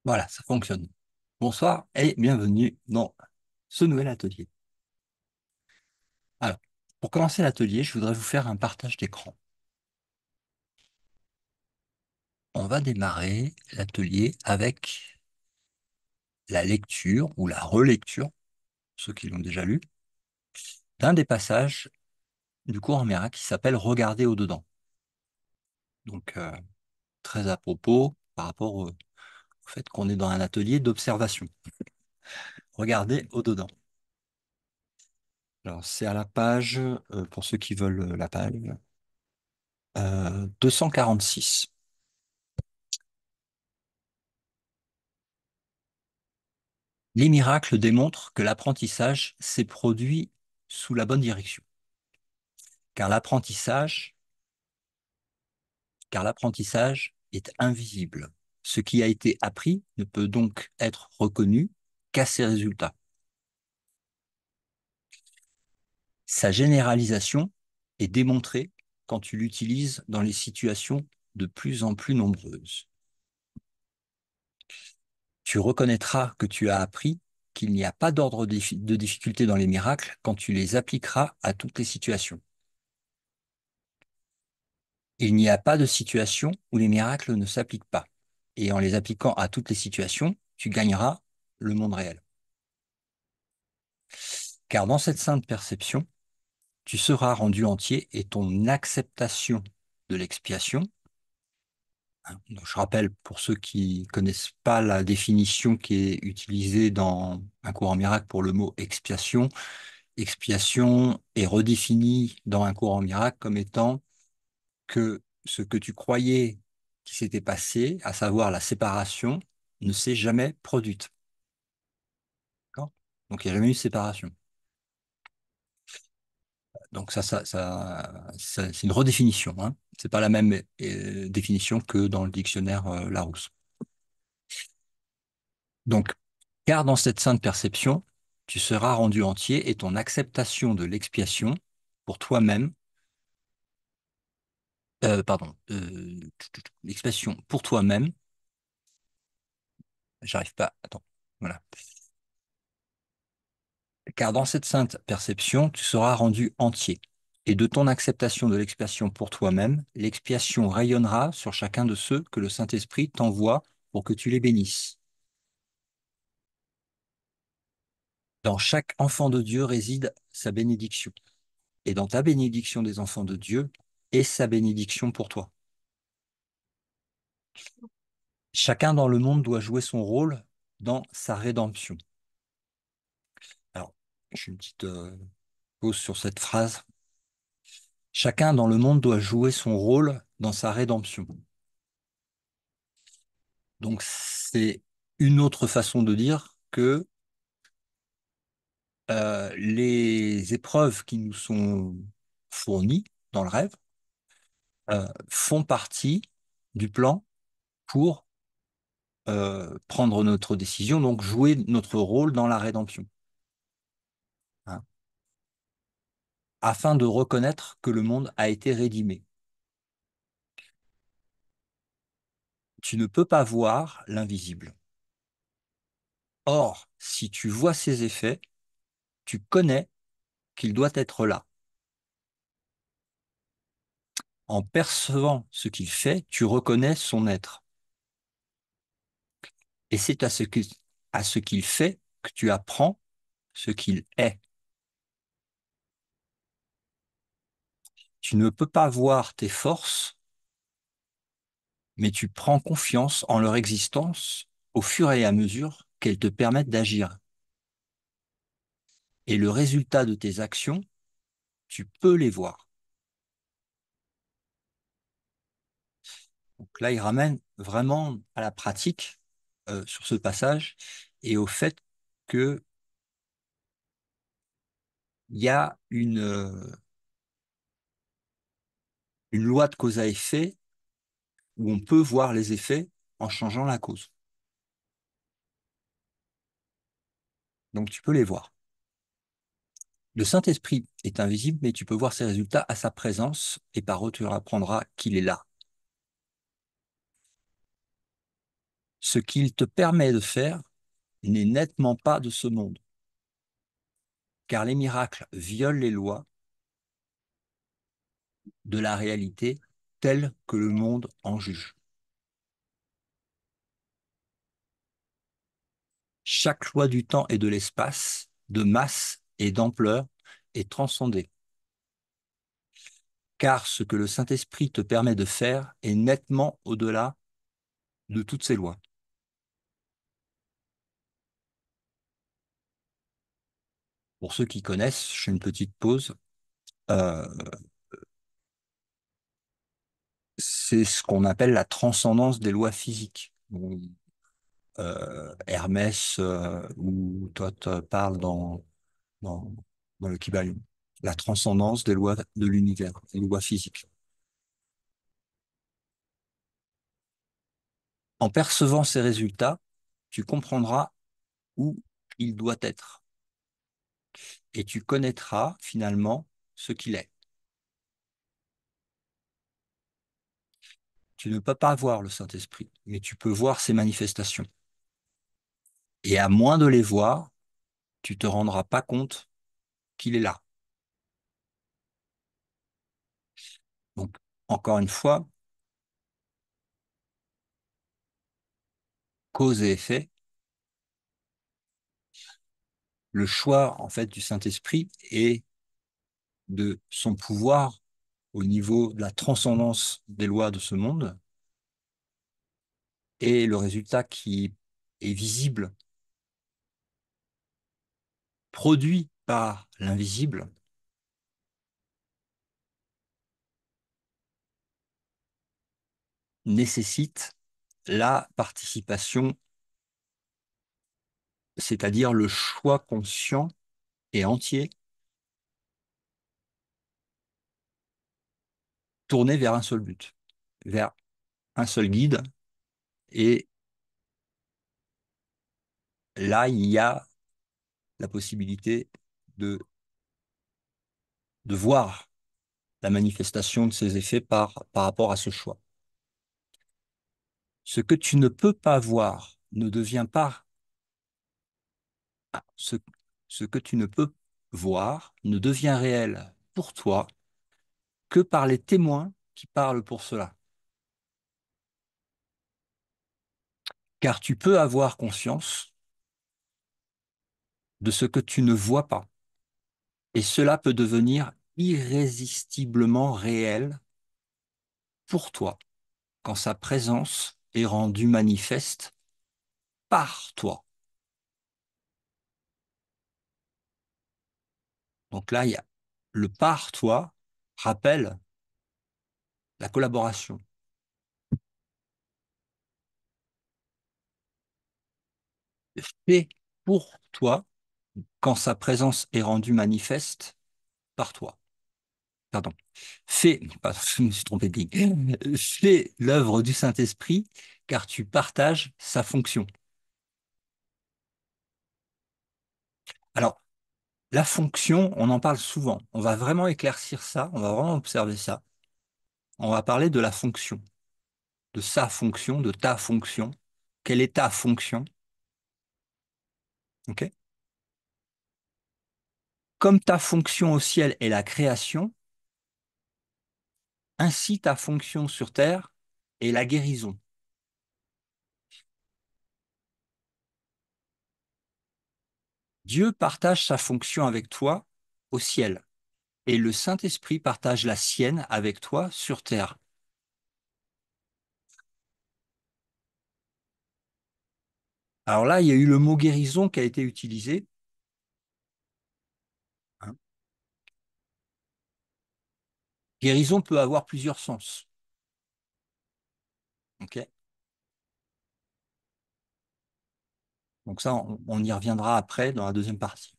Voilà, ça fonctionne. Bonsoir et bienvenue dans ce nouvel atelier. Alors, pour commencer l'atelier, je voudrais vous faire un partage d'écran. On va démarrer l'atelier avec la lecture ou la relecture, ceux qui l'ont déjà lu, d'un des passages du cours en Miracle qui s'appelle Regarder au-dedans. Donc, très à propos par rapport au fait qu'on est dans un atelier d'observation. Regarder au-dedans. Alors, c'est à la page, pour ceux qui veulent la page, 246. Les miracles démontrent que l'apprentissage s'est produit sous la bonne direction, car l'apprentissage, car l'apprentissage est invisible. Ce qui a été appris ne peut donc être reconnu qu'à ses résultats. Sa généralisation est démontrée quand tu l'utilises dans les situations de plus en plus nombreuses. Tu reconnaîtras que tu as appris qu'il n'y a pas d'ordre de difficulté dans les miracles quand tu les appliqueras à toutes les situations. Il n'y a pas de situation où les miracles ne s'appliquent pas. Et en les appliquant à toutes les situations, tu gagneras le monde réel. Car dans cette sainte perception, tu seras rendu entier et ton acceptation de l'expiation, hein, donc je rappelle pour ceux qui connaissent pas la définition qui est utilisée dans un cours en miracle pour le mot expiation, expiation est redéfinie dans un cours en miracle comme étant que ce que tu croyais qui s'était passé, à savoir la séparation, ne s'est jamais produite. D'accord. Donc, il n'y a jamais eu de séparation. Donc, c'est une redéfinition, hein. C'est pas la même définition que dans le dictionnaire Larousse. Donc, car dans cette sainte perception, tu seras rendu entier et ton acceptation de l'expiation pour toi-même, pardon, l'expiation pour toi-même, j'arrive pas, attends, voilà. Car dans cette sainte perception, tu seras rendu entier. Et de ton acceptation de l'expiation pour toi-même, l'expiation rayonnera sur chacun de ceux que le Saint-Esprit t'envoie pour que tu les bénisses. Dans chaque enfant de Dieu réside sa bénédiction. Et dans ta bénédiction des enfants de Dieu est sa bénédiction pour toi. Chacun dans le monde doit jouer son rôle dans sa rédemption. Alors, j'ai une petite pause sur cette phrase. Chacun dans le monde doit jouer son rôle dans sa rédemption. Donc, c'est une autre façon de dire que les épreuves qui nous sont fournies dans le rêve font partie du plan pour prendre notre décision, donc jouer notre rôle dans la rédemption, hein, afin de reconnaître que le monde a été rédimé. Tu ne peux pas voir l'invisible. Or, si tu vois ses effets, tu connais qu'il doit être là. En percevant ce qu'il fait, tu reconnais son être. Et c'est à ce qu'il fait que tu apprends ce qu'il est. Tu ne peux pas voir tes forces, mais tu prends confiance en leur existence au fur et à mesure qu'elles te permettent d'agir. Et le résultat de tes actions, tu peux les voir. Donc là, il ramène vraiment à la pratique sur ce passage et au fait qu'il y a une loi de cause à effet où on peut voir les effets en changeant la cause. Donc tu peux les voir. Le Saint-Esprit est invisible, mais tu peux voir ses résultats à sa présence et par eux tu apprendras qu'il est là. Ce qu'il te permet de faire n'est nettement pas de ce monde, car les miracles violent les lois de la réalité telle que le monde en juge. Chaque loi du temps et de l'espace, de masse et d'ampleur est transcendée, car ce que le Saint-Esprit te permet de faire est nettement au-delà de toutes ces lois. Pour ceux qui connaissent, je fais une petite pause. euh, c'est ce qu'on appelle la transcendance des lois physiques. Hermès, où toi te parles dans, dans le Kybalion. La transcendance des lois de l'univers, des lois physiques. En percevant ces résultats, tu comprendras où il doit être et tu connaîtras finalement ce qu'il est. Tu ne peux pas voir le Saint-Esprit, mais tu peux voir ses manifestations. Et à moins de les voir, tu te rendras pas compte qu'il est là. Donc, encore une fois, cause et effet, le choix en fait du Saint-Esprit est de son pouvoir au niveau de la transcendance des lois de ce monde et le résultat qui est visible, produit par l'invisible, nécessite la participation, c'est-à-dire le choix conscient et entier tourné vers un seul but, vers un seul guide. Et là, il y a la possibilité de, de voir la manifestation de ces effets par rapport à ce choix. Ce que tu ne peux pas voir ne devient pas ce, ce que tu ne peux voir ne devient réel pour toi que par les témoins qui parlent pour cela. Car tu peux avoir conscience de ce que tu ne vois pas. Et cela peut devenir irrésistiblement réel pour toi quand sa présence est rendue manifeste par toi. Donc là, il y a le par toi rappelle la collaboration. Fait pour toi quand sa présence est rendue manifeste par toi. Pardon. Fais, pardon, je me suis trompé de ligne. Fais l'œuvre du Saint-Esprit car tu partages sa fonction. Alors, la fonction, on en parle souvent. On va vraiment éclaircir ça, on va vraiment observer ça. On va parler de la fonction, de sa fonction, de ta fonction. Quelle est ta fonction? Ok. Comme ta fonction au ciel est la création, ainsi ta fonction sur terre est la guérison. Dieu partage sa fonction avec toi au ciel et le Saint-Esprit partage la sienne avec toi sur terre. Alors là, il y a eu le mot guérison qui a été utilisé, hein. Guérison peut avoir plusieurs sens. Ok. Donc ça, on y reviendra après dans la deuxième partie.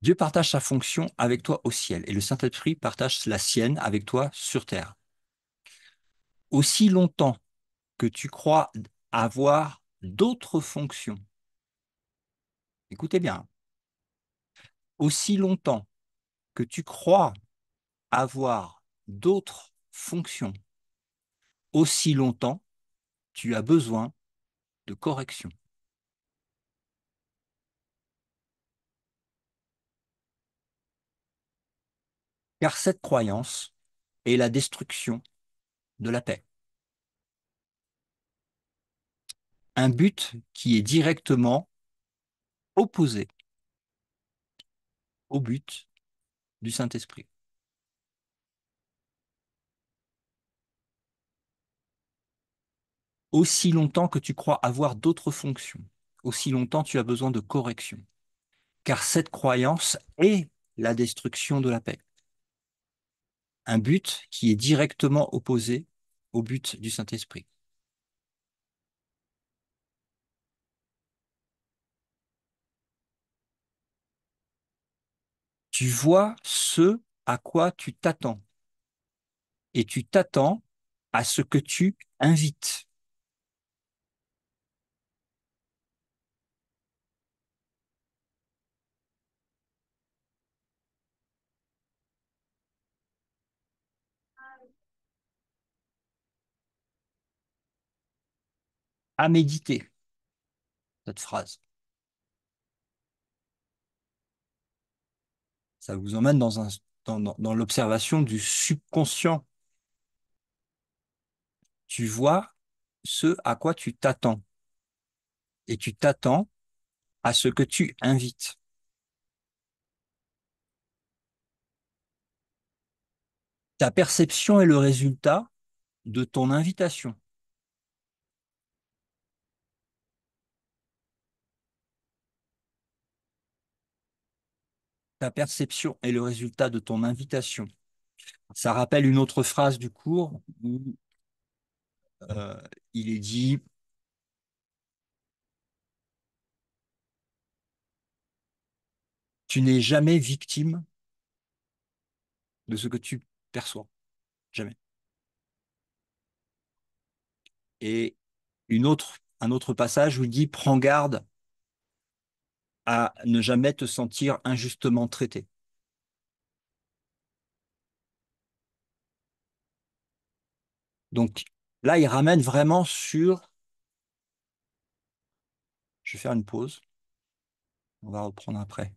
Dieu partage sa fonction avec toi au ciel et le Saint-Esprit partage la sienne avec toi sur terre. Aussi longtemps que tu crois avoir d'autres fonctions, écoutez bien, aussi longtemps que tu crois avoir d'autres fonction. Aussi longtemps, tu as besoin de correction. Car cette croyance est la destruction de la paix. Un but qui est directement opposé au but du Saint-Esprit. Aussi longtemps que tu crois avoir d'autres fonctions, aussi longtemps tu as besoin de correction. Car cette croyance est la destruction de la paix. Un but qui est directement opposé au but du Saint-Esprit. Tu vois ce à quoi tu t'attends et tu t'attends à ce que tu invites. À méditer cette phrase. Ça vous emmène dans l'observation du subconscient. Tu vois ce à quoi tu t'attends et tu t'attends à ce que tu invites. Ta perception est le résultat de ton invitation. Ta perception est le résultat de ton invitation. Ça rappelle une autre phrase du cours où euh, il est dit, tu n'es jamais victime de ce que tu perçois. Jamais. Et un autre passage où il dit, prends garde à ne jamais te sentir injustement traité. Donc là, il ramène vraiment sur, je vais faire une pause, on va reprendre après.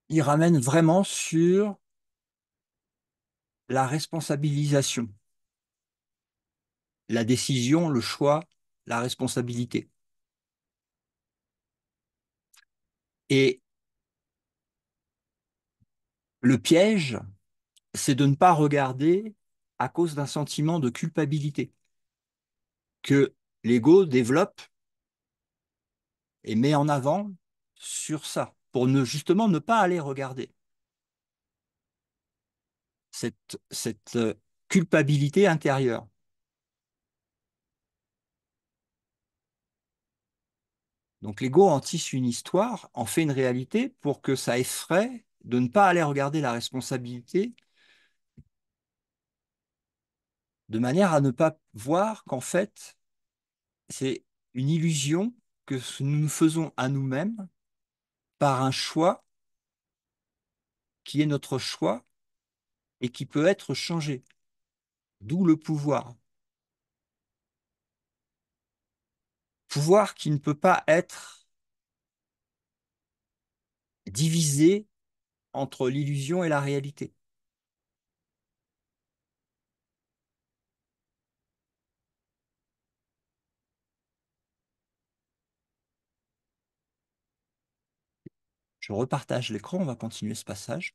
Il ramène vraiment sur la responsabilisation, la décision, le choix, la responsabilité. Et le piège, c'est de ne pas regarder à cause d'un sentiment de culpabilité que l'ego développe et met en avant sur ça, pour ne justement ne pas aller regarder cette culpabilité intérieure. Donc l'ego en tisse une histoire, en fait une réalité pour que ça effraie de ne pas aller regarder la responsabilité de manière à ne pas voir qu'en fait, c'est une illusion que nous nous faisons à nous-mêmes par un choix qui est notre choix et qui peut être changé. D'où le pouvoir. Pouvoir qui ne peut pas être divisé entre l'illusion et la réalité. Je repartage l'écran, on va continuer ce passage.